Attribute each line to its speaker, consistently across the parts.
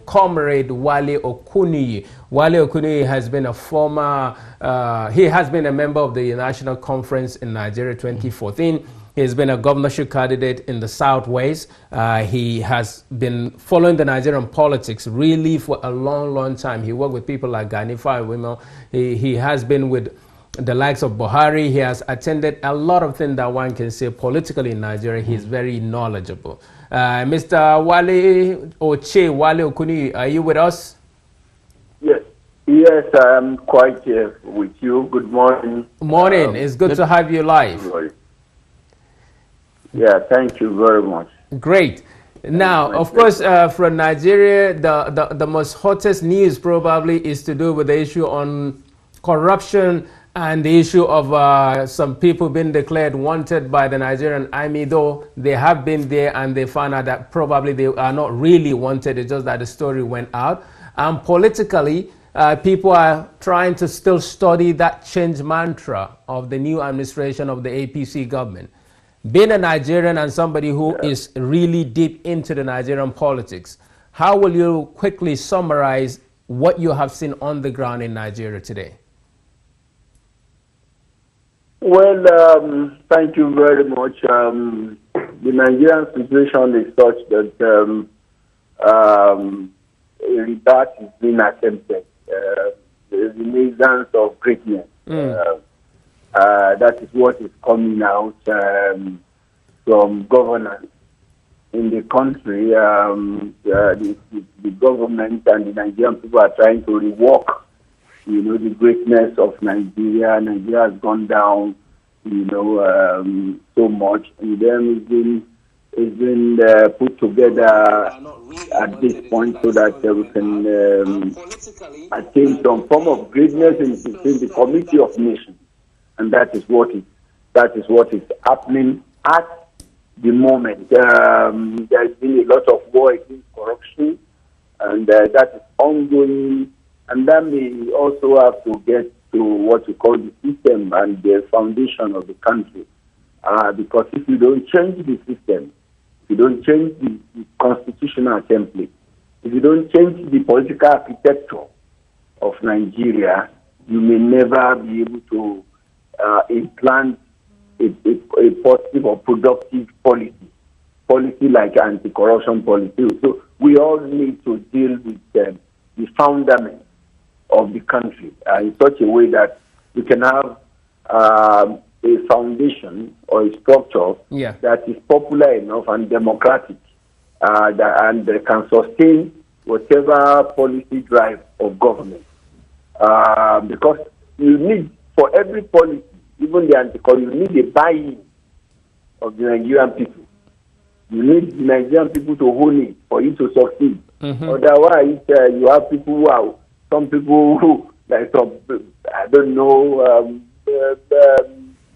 Speaker 1: Comrade Wale Okunniyi. Wale Okunniyi has been a former, he has been a member of the National Conference in Nigeria 2014. He's been a governorship candidate in the Southwest. He has been following the Nigerian politics really for a long, long time. He worked with people like Ganifa Wimo. He has been with the likes of Buhari. He has attended a lot of things that one can say politically in Nigeria. He's very knowledgeable. Mr. Wale Okunniyi, are you with us?
Speaker 2: Yes, I'm quite with you. Good morning.
Speaker 1: Morning. It's good to have you live.
Speaker 2: Yeah, thank you very much.
Speaker 1: Great. Now, of course, from Nigeria, the most hottest news probably is to do with the issue on corruption and the issue of some people being declared wanted by the Nigerian army, though they have been there and they found out that probably they are not really wanted. It's just that the story went out. And politically, people are trying to still study that change mantra of the new administration of the APC government. Being a Nigerian and somebody who is really deep into the Nigerian politics, how will you quickly summarize what you have seen on the ground in Nigeria today?
Speaker 2: Well, thank you very much. The Nigerian situation is such that a rebirth is being attempted. The renaissance of greatness. That is what is coming out from governance in the country. The government and the Nigerian people are trying to rework, the greatness of Nigeria. Nigeria has gone down, so much, and then it's been put together at this point so that we can attain some form of greatness in the community of nations. And that is what is happening at the moment. There's been a lot of war against corruption, and that is ongoing. And then we also have to get to what we call the system and the foundation of the country. Because if you don't change the system, if you don't change the constitutional template, if you don't change the political architecture of Nigeria, you may never be able to implant a positive or productive policy like anti-corruption policy. So we all need to deal with the fundament of the country in such a way that we can have a foundation or a structure that is popular enough and democratic and can sustain whatever policy drive of government. Because you need, for every policy, even the anti-corruption, you need a buy-in of the Nigerian people. You need the Nigerian people to own it for you to succeed. Otherwise, you have people who are, some people who, like some, I don't know,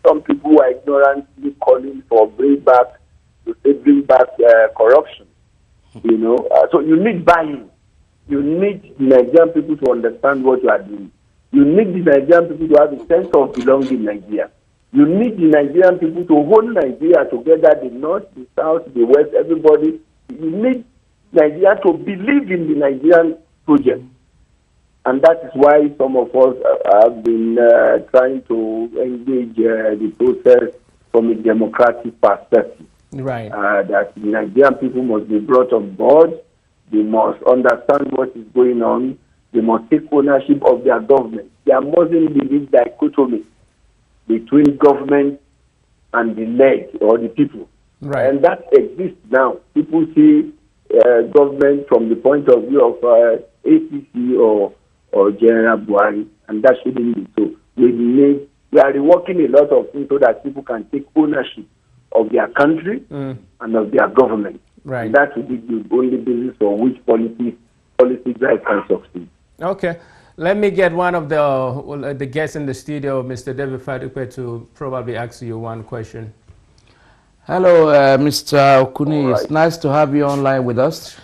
Speaker 2: some people who are ignorantly calling for bring back corruption. So you need buy-in. You need the Nigerian people to understand what you are doing. You need the Nigerian people to have a sense of belonging in Nigeria. You need the Nigerian people to hold Nigeria together, the north, the south, the west, everybody. You need Nigeria to believe in the Nigerian project. And that is why some of us have been trying to engage the process from a democratic perspective.
Speaker 1: Right.
Speaker 2: That the Nigerian people must be brought on board. They must understand what is going on. They must take ownership of their government. There mustn't be this dichotomy between government and the leg or the people.
Speaker 1: Right.
Speaker 2: And that exists now. People see government from the point of view of APC or General Buhari, and that shouldn't be so. We are reworking a lot of things so that people can take ownership of their country and of their government.
Speaker 1: Right.
Speaker 2: And that will be the only basis for which policy drive can succeed.
Speaker 1: Okay. Let me get one of the guests in the studio, Mr. David Fadupe, to probably ask you one question.
Speaker 3: Hello, Mr. Okunniyi. Right. It's nice to have you online with us.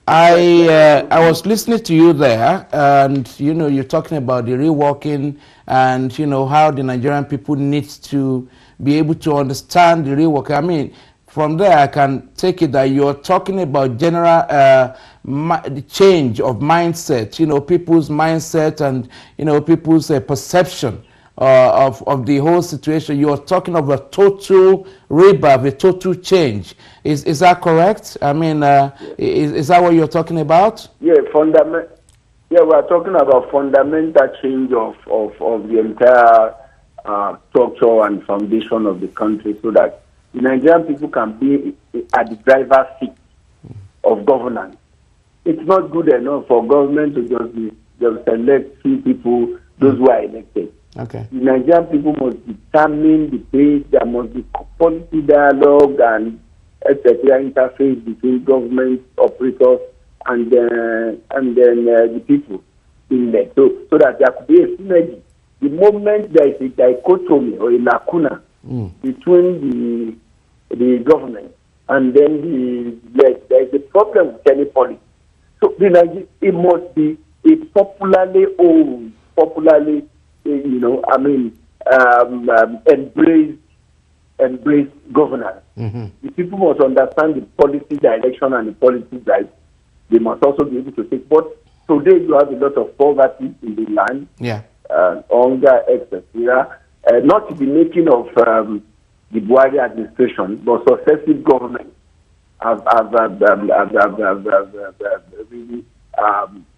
Speaker 3: I was listening to you there, and you're talking about the reworking and how the Nigerian people need to be able to understand the reworking. I mean, from there I can take it that you're talking about general change of mindset, you know, people's mindset and, you know, people's perception of the whole situation. You're talking of a total rebirth, a total change. Is that correct? I mean, is that what you're talking about?
Speaker 2: Yeah, yeah, we are talking about fundamental change of the entire structure and foundation of the country, so that the Nigerian people can be at the driver's seat of governance. It's not good enough for government to just select few people, those who are elected.
Speaker 3: Okay.
Speaker 2: The Nigerian people must determine the pace. There must be policy dialogue and etc. interface between government operators and then the people in there, so that there could be a synergy. The moment there is a dichotomy or a lacuna between the government and then there is a problem with any policy. So it must be a popularly owned, embraced governance. The people must understand the policy direction and the policy drive. They must also be able to take. But today you have a lot of poverty in the land, hunger, etc. Not the making of the Buhari administration, but successive governments have really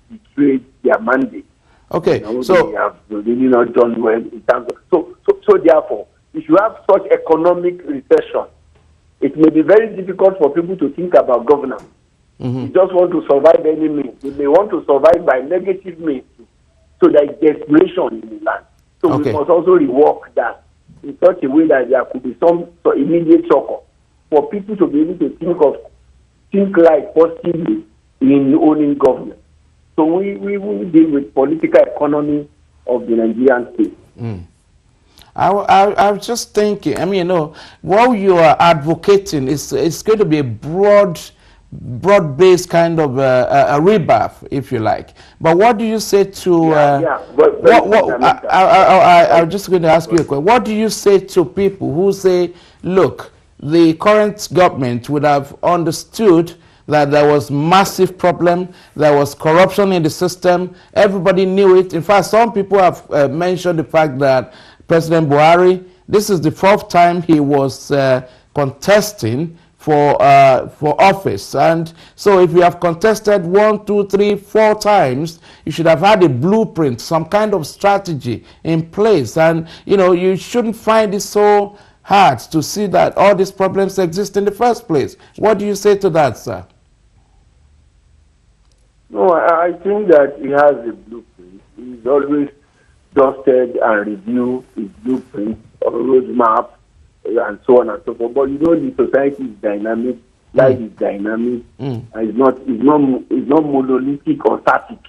Speaker 2: betrayed their mandate.
Speaker 3: Okay,
Speaker 2: you know,
Speaker 3: so
Speaker 2: they have really not done well in terms of so therefore, if you have such economic recession, it may be very difficult for people to think about governance. You just want to survive any means. You may want to survive by negative means. So there is desperation in the land. So we must also rework that in such a way that there could be some immediate succor for people to be able to think like positively in owning government. So we deal with political economy of the Nigerian state.
Speaker 3: I was just thinking, I mean, you know, what you are advocating is it's going to be a broad-based kind of a rebirth, if you like. But what do you say to? I'm just going to ask you a question. What do you say to people who say, look, the current government would have understood that there was massive problem, there was corruption in the system, everybody knew it. In fact, some people have mentioned the fact that President Buhari, this is the 4th time he was contesting for office, and so if you have contested 1, 2, 3, 4 times, you should have had a blueprint, some kind of strategy in place, and you know, you shouldn't find it so hard to see that all these problems exist in the first place. What do you say to that, sir?
Speaker 2: No, I think that he has a blueprint. He's always dusted and reviewed his blueprint or roadmap and so on and so forth. But you know, the society is dynamic, life is dynamic, and it's not monolithic or static.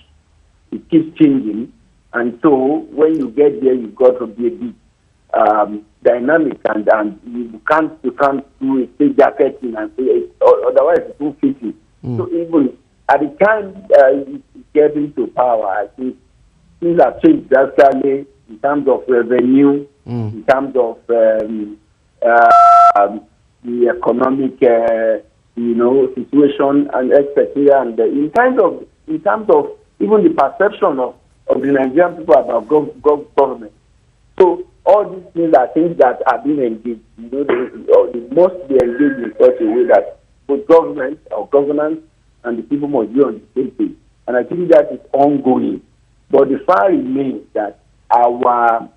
Speaker 2: It keeps changing, and so when you get there, you've got to be a bit dynamic, and you can't do a state jacketing and say it, otherwise it won't fit you. So even at the time he's getting to power, I think things have changed drastically in terms of revenue, in terms of the economic, situation and etc. And in terms of even the perception of the Nigerian people about government. So all these things are things that are being engaged. You know, they must be engaged in such a way that both government or governance and the people must be on the same page. And I think that is ongoing. But the fact remains that the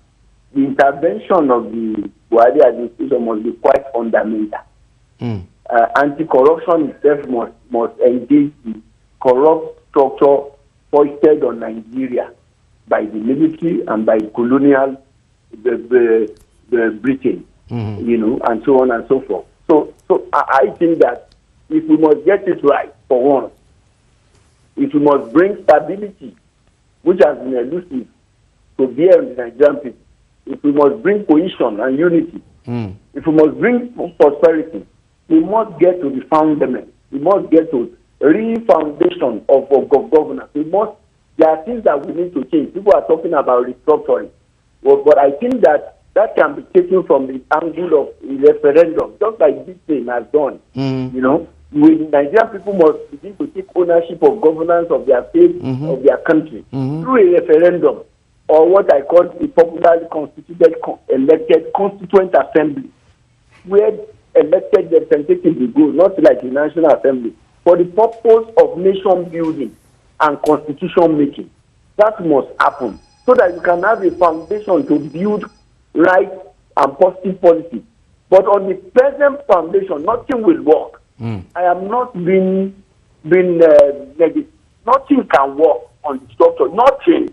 Speaker 2: intervention of the Buhari administration must be quite fundamental. Anti-corruption itself must engage the corrupt structure foisted on Nigeria by the military and by colonial the Britain, and so on and so forth. So I think that if we must get it right for once, if we must bring stability, which has been elusive to bear on the Nigerian people, if we must bring cohesion and unity, if we must bring prosperity, we must get to the fundament. We must get to real foundation of governance. There are things that we need to change. People are talking about restructuring. But I think that that can be taken from the angle of a referendum, just like this thing has done. You know, with Nigerian people must begin to take ownership of governance of their state, of their country, through a referendum, or what I call a popularly constituted, elected constituent assembly, where elected representatives will go, not like the National Assembly, for the purpose of nation building and constitution making. That must happen so that you can have a foundation to build right and positive policy. But on the present foundation, nothing will work. I am not being negative. Nothing can work on the structure. Nothing.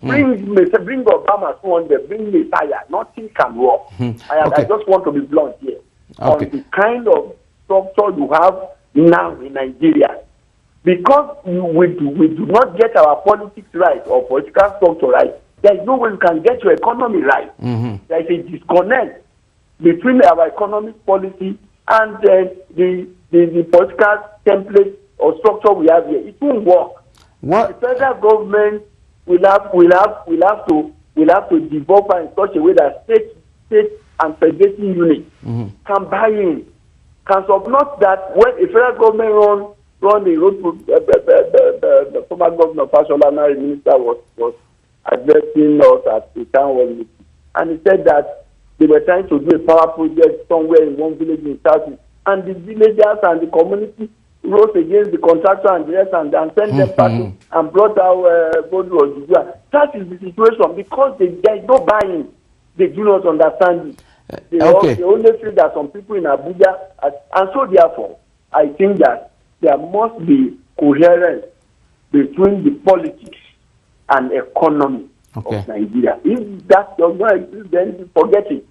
Speaker 2: Bring Obama 200, bring Messiah. Nothing can work. I just want to be blunt here. On the kind of structure you have now in Nigeria, because we do not get our politics right or political structure right, there is no way you can get your economy right. There is a disconnect between our economic policy and the political template or structure we have here. It won't work. The federal government will have to develop in such a way that state and federating units can buy in, can support that. When a federal government run the road to the former governor Fashola, now minister, was addressing us at the town hall meeting, and he said that they were trying to do a power project somewhere in one village in South, and the villagers and the community rose against the contractor and the rest, and sent them back and brought out Bodu Ojibwa. That is the situation, because there is no buying. They do not understand it. They only feel that some people in Abuja, and so therefore, I think that there must be coherence between the politics and economy of Nigeria. If that does not exist, then forget it.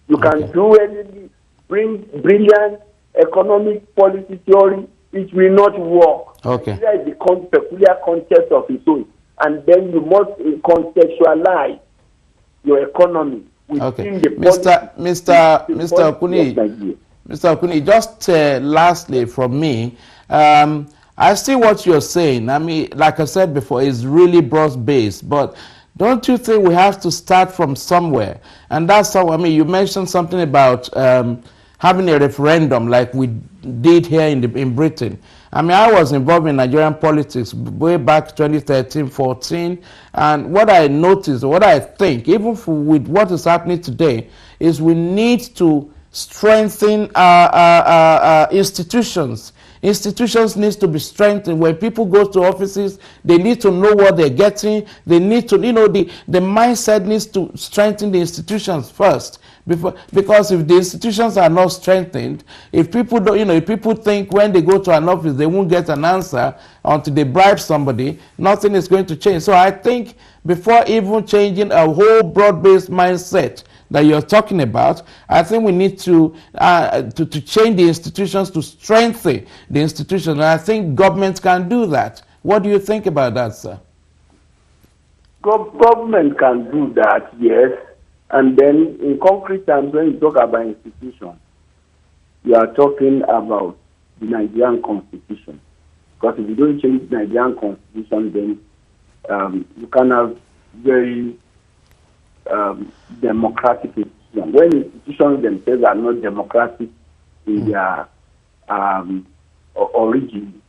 Speaker 2: You can do anything, bring brilliant economic policy theory, it will not work. Nigeria is the peculiar context of its own, and then you must contextualize your economy within the
Speaker 3: Mr. Okunniyi. Mr. Okunniyi, just lastly from me, I see what you're saying. I mean, like I said before, it's really broad-based, but don't you think we have to start from somewhere? And that's how, I mean, you mentioned something about having a referendum like we did here in Britain. I mean, I was involved in Nigerian politics way back 2013-14, and what I noticed, what I think, even with what is happening today, is we need to strengthen our institutions. Institutions need to be strengthened. When people go to offices, they need to know what they're getting. They need to, the mindset needs to strengthen the institutions first. Because if the institutions are not strengthened, if people don't, if people think when they go to an office they won't get an answer until they bribe somebody, nothing is going to change. So I think before even changing a whole broad-based mindset that you're talking about, I think we need to change the institutions, to strengthen the institutions, and I think government can do that. What do you think about that, sir?
Speaker 2: Government can do that, yes. And then in concrete terms, when you talk about institutions, you are talking about the Nigerian Constitution. Because if you don't change the Nigerian Constitution, then you can have very democratic institutions. When institutions themselves are not democratic in their origin,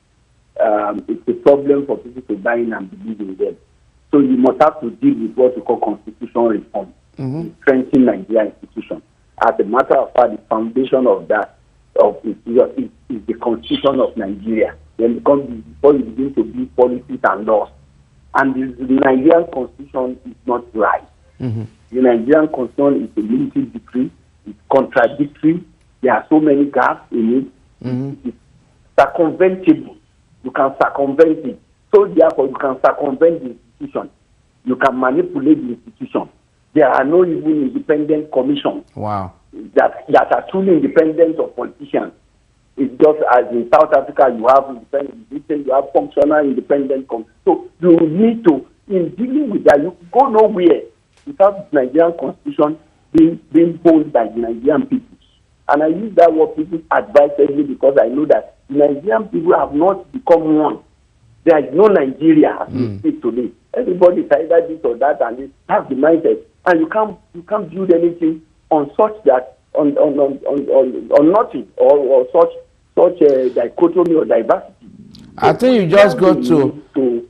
Speaker 2: it's a problem for people to buy in and believe in them. So you must have to deal with what we call constitutional reform. Strengthen Nigerian institutions. As a matter of fact, the foundation of that is the Constitution of Nigeria. Then before you begin to build policies and laws, and the Nigerian Constitution is not right. The Nigerian Constitution is a military decree. It's contradictory. There are so many gaps in it. It's circumventable. You can circumvent it. So therefore, you can circumvent the institution. You can manipulate the institution. There are no even independent commissions that are truly independent of politicians. It's just as in South Africa, you have independent, you have functional independent commissions. So you need to, in dealing with that, you go nowhere without the Nigerian Constitution being held by the Nigerian people. And I use that word people advisedly because I know that the Nigerian people have not become one. There is no Nigeria as we speak today. Everybody is either this or that, and that's the mindset. and you can't build anything on such that on nothing or such a dichotomy or diversity.
Speaker 3: I think you just got to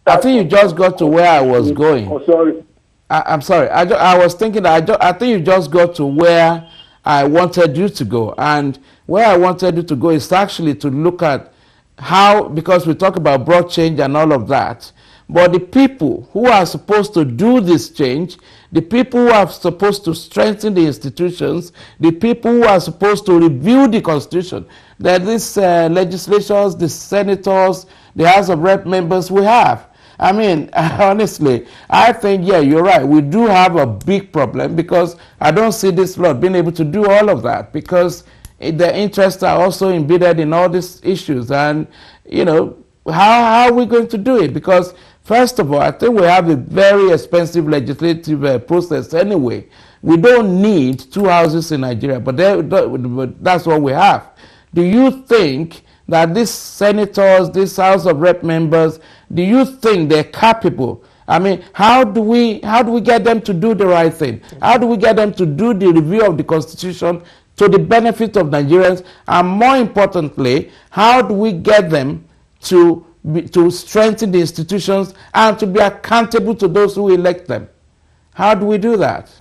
Speaker 3: I think you just got to where I was going.
Speaker 2: Oh, sorry.
Speaker 3: I'm sorry. I was thinking that I think you just got to where I wanted you to go. And where I wanted you to go is actually to look at how, because we talk about broad change and all of that, but the people who are supposed to do this change, the people who are supposed to strengthen the institutions, the people who are supposed to review the Constitution, that these legislators, the senators, the House of Rep members we have. I mean, honestly, I think, yeah, you're right. We do have a big problem because I don't see this lot being able to do all of that because their interests are also embedded in all these issues. And, you know, how are we going to do it? Because, first of all, I think we have a very expensive legislative process anyway. We don't need two houses in Nigeria, but that's what we have. Do you think that these senators, these House of Rep members, do you think they're capable? I mean, how do we get them to do the right thing? How do we get them to do the review of the Constitution to the benefit of Nigerians? And more importantly, how do we get them to strengthen the institutions and to be accountable to those who elect them? How do we do that?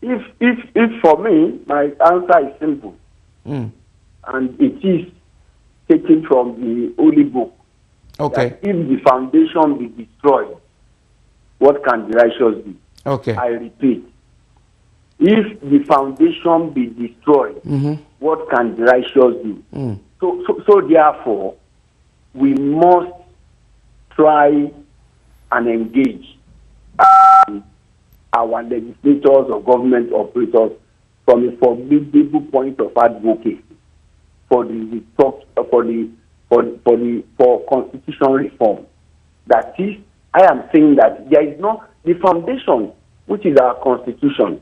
Speaker 2: If for me, my answer is simple. And it is taken from the Holy Book.
Speaker 3: Okay.
Speaker 2: That if the foundation be destroyed, what can the righteous do?
Speaker 3: Okay.
Speaker 2: I repeat. If the foundation be destroyed, what can the righteous do? So therefore, we must try and engage our legislators or government operators from a formidable point of advocacy for constitutional reform. That is, I am saying that there is no the foundation, which is our constitution,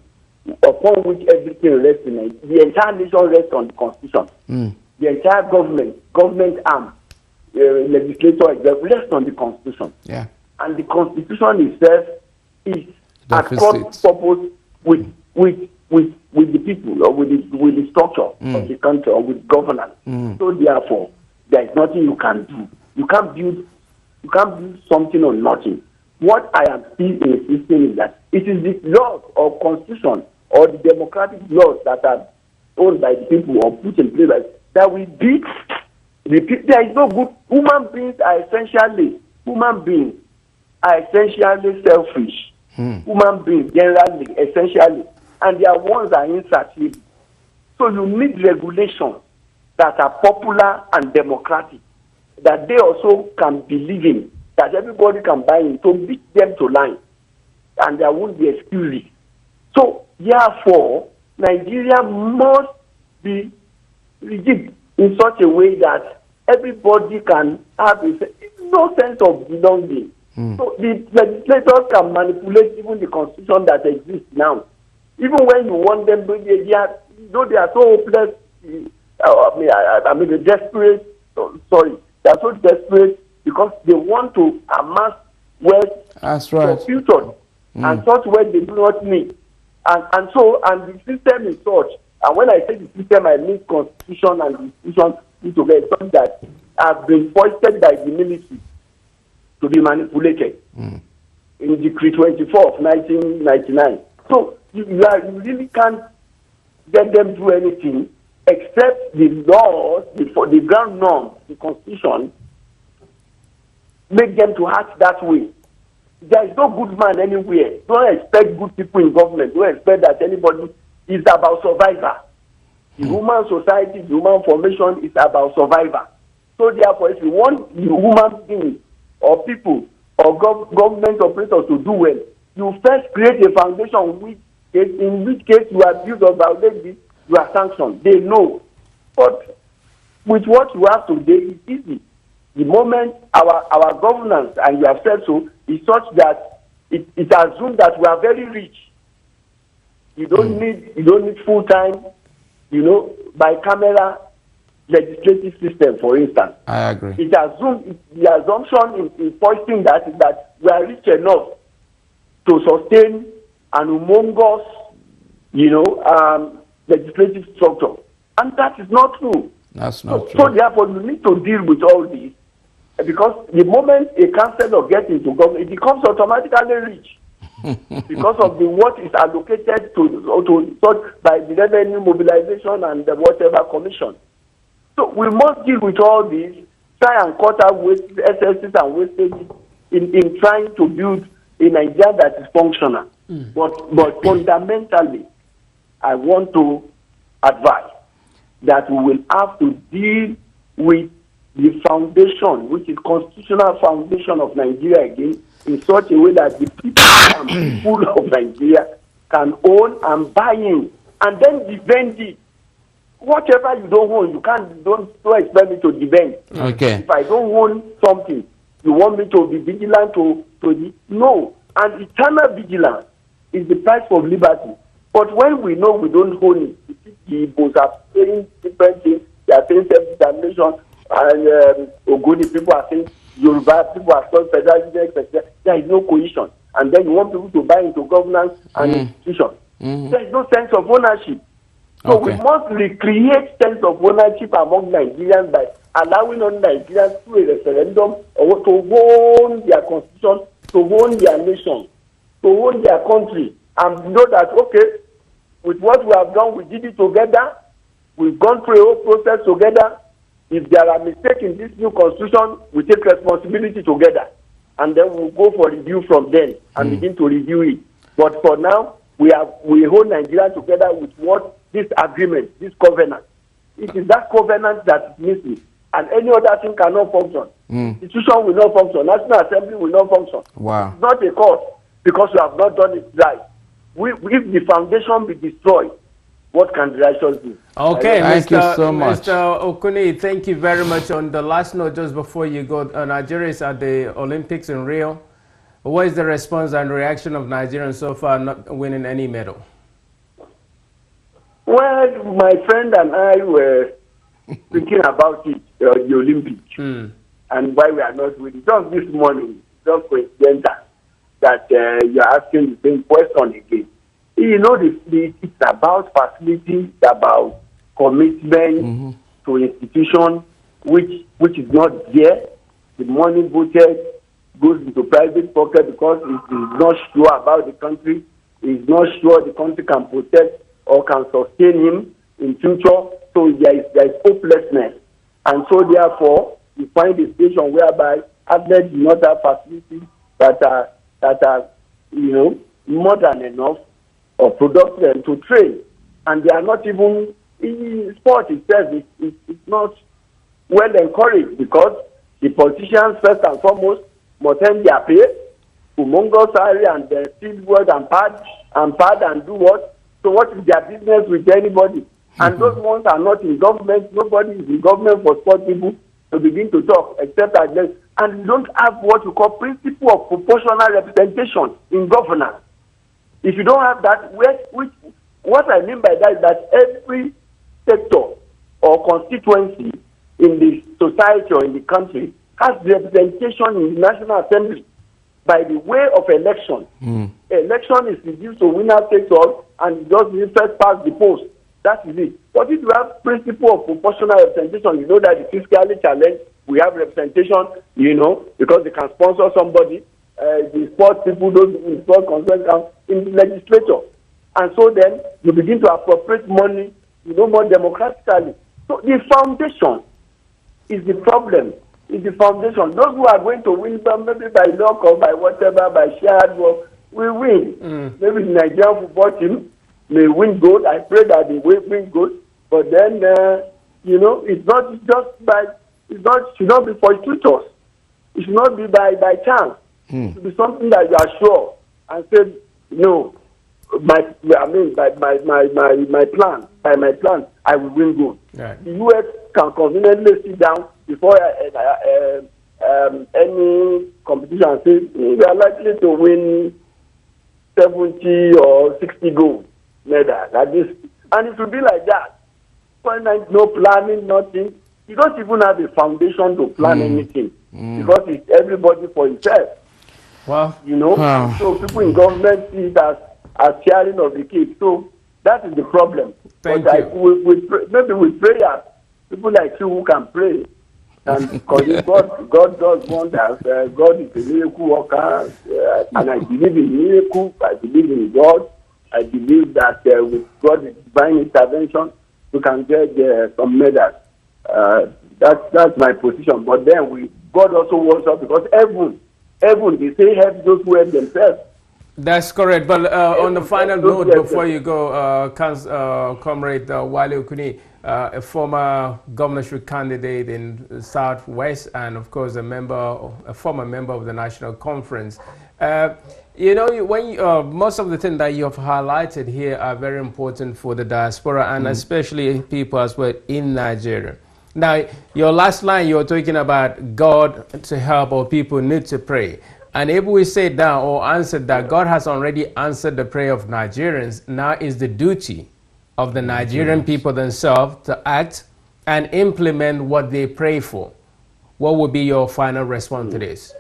Speaker 2: upon which everything rests in it. The entire nation rests on the constitution. The entire government arm, legislature rests on the constitution.
Speaker 3: Yeah.
Speaker 2: And the constitution itself is at cross purpose with the people or with the structure of the country or with governance. So therefore, there is nothing you can do. You can't build something on nothing. What I am still insisting is that it is the laws or constitution or the democratic laws that are owned by the people or put in place that will beat the people. There is no good. Human beings are essentially selfish. Human beings generally, essentially, and their ones are insatiable. So you need regulations that are popular and democratic, that they also can believe in, that everybody can buy in, to beat them to line, and there won't be excuses. So therefore, Nigeria must be rigid in such a way that everybody can have no sense of belonging. So the legislators can manipulate even the constitution that exists now. Even when you want them, they are so hopeless. They're desperate. They are so desperate because they want to amass wealth for future, and such wealth they do not need. And the system is such. And when I say the system, I mean constitution and institution together, something that have been foisted by the military to be manipulated in Decree 24 of 1999. So you really can't get them to do anything except the laws, the ground norms, the constitution, make them to act that way. There is no good man anywhere. Don't expect good people in government. Don't expect that anybody is about survivor. The human society, the human formation is about survivor. So therefore, if you want the human beings or people or government operators to do well, you first create a foundation in which case you abuse or violate this, you are sanctioned. They know. But with what you have today, it's easy. The moment our governance, and you have said so, is such that it assumes that we are very rich. You don't need full time, by-camera legislative system, for instance.
Speaker 3: I agree.
Speaker 2: The assumption in foisting that is that we are rich enough to sustain an humongous, legislative structure. And that is not true.
Speaker 3: That's not true.
Speaker 2: So therefore, you need to deal with all this, because the moment a councillor gets into government, it becomes automatically rich because of what is allocated to by the revenue mobilization and the whatever commission. So we must deal with all this, try and cut out excesses and wastages in trying to build a Nigeria that is functional. But fundamentally, I want to advise that we will have to deal with the foundation, which is constitutional foundation of Nigeria again, in such a way that the people and people of Nigeria can own and buy in, and then defend it. Whatever you don't own, you don't expect me to defend.
Speaker 3: Okay.
Speaker 2: If I don't own something, you want me to be vigilant no. And eternal vigilance is the price of liberty. But when we know we don't own it, the Igbos are saying different things. They are saying self-determination, and Okunniyi people are saying Yoruba people are saying federalism, etc. There is no cohesion. And then you want people to buy into governance and institutions. There is no sense of ownership. So we must recreate sense of ownership among Nigerians by allowing on Nigerians through a referendum or to own their constitution, to own their nation, to own their country, and know that, okay, with what we have done, we did it together, we've gone through a whole process together. If there are mistakes in this new constitution, we take responsibility together, and then we'll go for review from then and begin to review it. But for now, we hold Nigeria together with what this agreement, this covenant. It is that covenant that is missing, and any other thing cannot function. Institution will not function. National Assembly will not function.
Speaker 3: Wow.
Speaker 2: It's not a cause because we have not done it right. If the foundation be destroyed, what can the righteous do?
Speaker 1: Okay,
Speaker 3: thank you so much.
Speaker 1: Mr. Okunniyi, thank you very much. On the last note, just before you go, Nigeria is at the Olympics in Rio. What is the response and reaction of Nigerians so far not winning any medal? Well,
Speaker 2: my friend and I were thinking about it, the Olympics, and why we are not winning. Just this morning, just coincidental that you are asking the same question again. You know, it's about facility, it's about commitment to institution, which is not there. The money voted goes into private pocket because it is not sure about the country. It is not sure the country can protect or can sustain him in future. So there is hopelessness. And so therefore, you find a situation whereby athletes do not have facilities that are more than enough or productive to train. And they are not even, sport itself is not well encouraged because the politicians, first and foremost, must end their pay, humongous salary, and still work and pad and do what? So what is their business with anybody? And those ones are not in government. Nobody is in government for sport people to begin to talk, except at them. And we don't have what we call principle of proportional representation in governance. If you don't have that, what I mean by that is that every sector or constituency in the society or in the country has representation in the National Assembly by the way of election. Election is reduced to winner takes all, and just the first past the post. That is it. But if you have principle of proportional representation, you know that the fiscally challenged, we have representation, because they can sponsor somebody. The sports people, those in sport concern in the legislature. And so then you begin to appropriate money, more democratically. So the foundation is the problem. Is the foundation. Those who are going to win, maybe by luck or by whatever, by shared work, will win. Maybe the Nigerian football team may win gold. I pray that they will win gold. But then, it's not just by, should not be fortuitous. It should not be by chance. It should be something that you are sure and say, no, by my plan, I will win gold. Right. The U.S. can conveniently sit down before any competition and say, we are likely to win 70 or 60 gold medal like this. And it will be like that. No planning, nothing. You don't even have a foundation to plan anything because it's everybody for himself.
Speaker 1: Well,
Speaker 2: you know. So people in government see it as sharing of the cake. So that is the problem.
Speaker 1: Thank
Speaker 2: but
Speaker 1: you.
Speaker 2: maybe with prayer, people like you who can pray. And because God does wonders, God is a miracle worker, and I believe in miracles. I believe in God. I believe that with God's divine intervention, we can get some medals. That's my position. But then God also wants us, because heaven, they say help those who help themselves.
Speaker 1: That's correct. But on the final note, before you go, Comrade Wale Okunniyi, a former governorship candidate in Southwest, and of course a former member of the National Conference. You know, most of the things that you have highlighted here are very important for the diaspora, and especially people as well in Nigeria. Now, your last line, you're talking about God to help, or people need to pray. And if we say that or answer that God has already answered the prayer of Nigerians, now is the duty of the Nigerian people themselves to act and implement what they pray for. What would be your final response to this?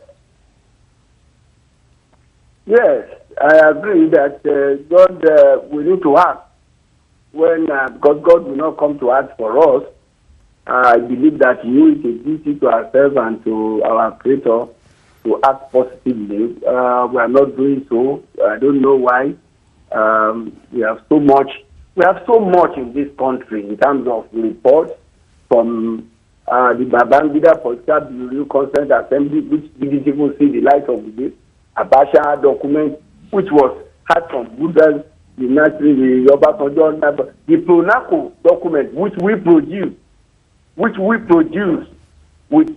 Speaker 2: Yes, I agree that God will need to act because God will not come to act for us. I believe that you is a duty to ourselves and to our Creator to act positively. We are not doing so. I don't know why. We have so much in this country in terms of reports from the Babangida Political Bureau Consent Assembly, which didn't even see the light of the day. Abacha document, which had from Buddha's, the Obasanjo, the Pronaco document, which we produce with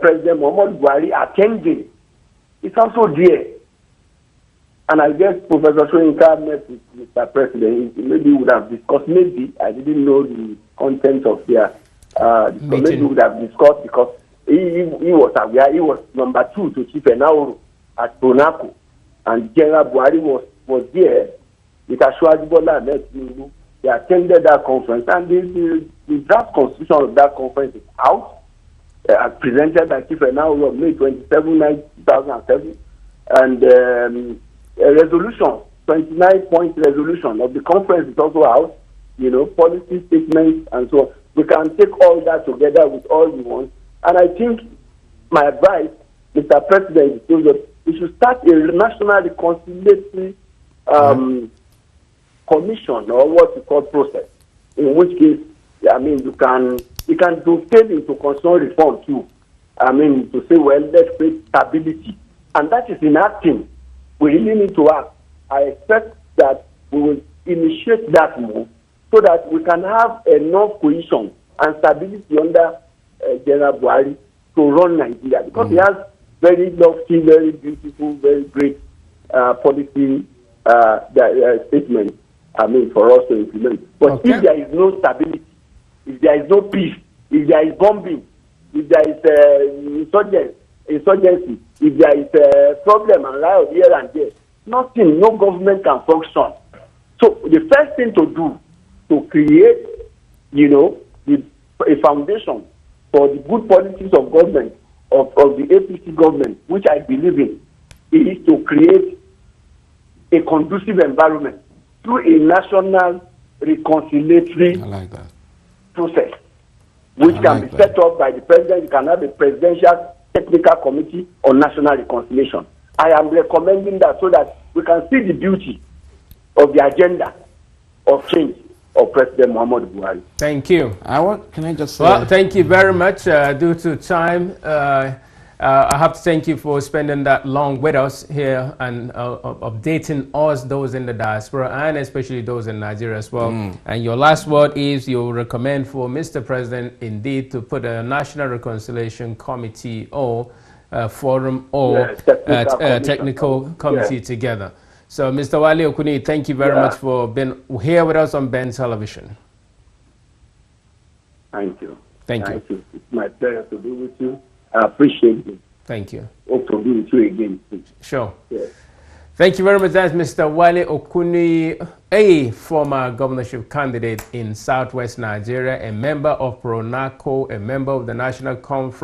Speaker 2: President Muhammad Buhari attending. It's also there. And I guess Professor Soyinka met with Mr. President. Maybe we would have discussed, maybe, I didn't know the content of their maybe we would have discussed, because he was aware, he was number 2 to Chief Enauru at Pronaco. And General Buhari was there with Ashwaji Bola Ahmed Tinubu. They attended that conference, and the draft constitution of that conference is out, presented by Chief Enauru on May 27, 2007, and a resolution, 29-point resolution of the conference is also out, you know, policy statements, and so on. We can take all that together with all we want. And I think my advice, Mr. President, is that we should start a national reconciliatory commission, or what we call process, in which case, I mean, you can do step into constitutional reform too. I mean, to say, well, let's create stability. And that is enacting. We really need to act. I expect that we will initiate that move so that we can have enough cohesion and stability under General Buhari to run Nigeria, because he has very lofty, very beautiful, very great policy statements, I mean, for us to implement. But if there is no stability, if there is no peace, if there is bombing, if there is insurgency, if there is a problem and riot here and there, nothing, no government can function. So the first thing to do, to create, you know, a foundation for the good policies of government, of the APC government, which I believe in, is to create a conducive environment through a national reconciliatory process, which can be set up by the president. You can have a presidential technical committee on national reconciliation. I am recommending that so that we can see the beauty of the agenda of change of President Muhammad Buhari.
Speaker 1: Thank you.
Speaker 3: Can I just say?
Speaker 1: Well, thank you very much. Due to time, I have to thank you for spending that long with us here and updating us, those in the diaspora, and especially those in Nigeria as well. And your last word is you recommend for Mr. President indeed to put a National Reconciliation Committee or forum or technical committee together. So, Mr. Wale Okunniyi, thank you very much for being here with us on Ben Television.
Speaker 2: Thank you.
Speaker 1: Thank you.
Speaker 2: It's my pleasure to be with you. I appreciate it.
Speaker 1: Thank you.
Speaker 2: Hope to be with you again.
Speaker 1: Sure.
Speaker 2: Yes.
Speaker 1: Thank you very much. That's Mr. Wale Okunniyi, a former governorship candidate in Southwest Nigeria, a member of Pronaco, a member of the National Conference.